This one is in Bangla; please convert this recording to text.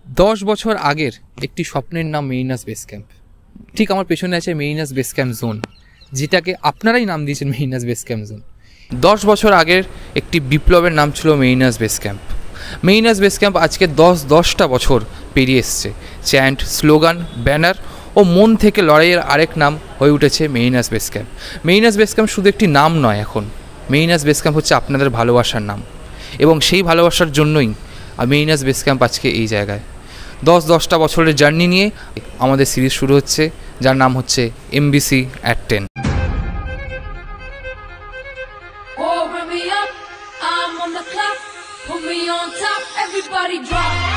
10 বছর আগের একটি স্বপ্নের নাম মেরিনাস বেস ক্যাম্প। ঠিক আমার পেছনে আছে মেরিনাস বেস ক্যাম্প জোন, যেটাকে আপনারাই নাম দিয়েছেন মেরিনাস বেস ক্যাম্প জোন। 10 বছর আগের একটি বিপ্লবের নাম ছিল মেরিনাস বেস ক্যাম্প। মেরিনাস বেস ক্যাম্প আজকে 10টা বছর পেরিয়ে এসছে। চ্যান্ট, স্লোগান, ব্যানার ও মন থেকে লড়াইয়ের আরেক নাম হয়ে উঠেছে মেরিনাস বেস ক্যাম্প। মেরিনাস বেস ক্যাম্প শুধু একটি নাম নয়, এখন মেরিনাস বেস ক্যাম্প হচ্ছে আপনাদের ভালোবাসার নাম, এবং সেই ভালোবাসার জন্যই মেরিনাস বেস ক্যাম্প আজকে এই জায়গায়। 10টা বছরের জার্নি নিয়ে আমাদের সিরিজ শুরু হচ্ছে, যার নাম হচ্ছে MBC at 10। Oh, bring me up, I'm on the clock, put me on top, everybody drop.